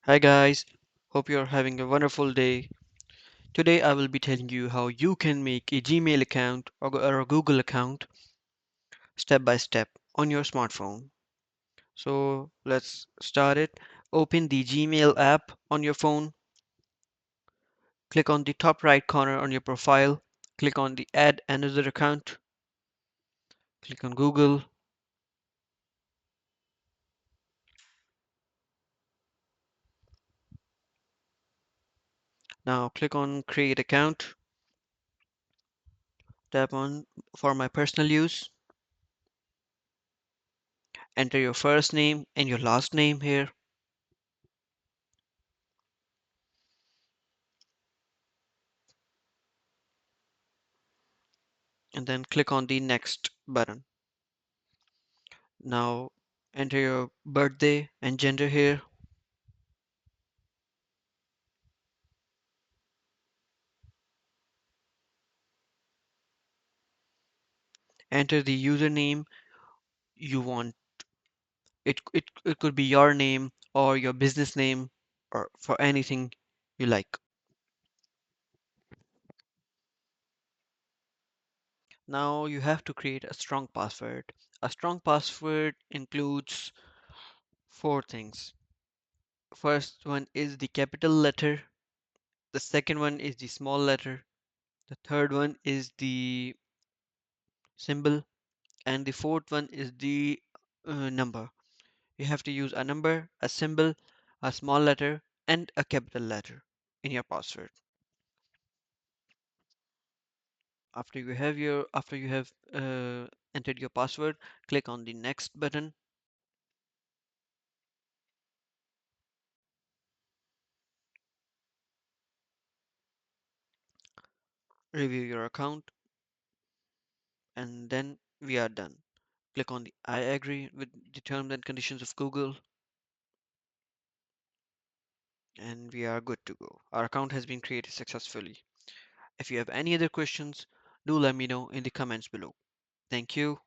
Hi guys, hope you're having a wonderful day. Today I will be telling you how you can make a Gmail account or a Google account step by step on your smartphone. So let's start it. Open the Gmail app on your phone, click on the top right corner on your profile, click on the add another account, click on Google. Now click on create account, tap on for my personal use, enter your first name and your last name here, and then click on the next button. Now enter your birthday and gender here. Enter the username you want. It could be your name or your business name or for anything you like. Now you have to create a strong password. A strong password includes four things. First one is the capital letter. The second one is the small letter. The third one is the symbol. And the fourth one is the number. You have to use a number, a symbol, a small letter, and a capital letter in your password. After you have entered your password, click on the next button, review your account, and then we are done. Click on the I agree with the terms and conditions of Google, and we are good to go. Our account has been created successfully. If you have any other questions, do let me know in the comments below. Thank you.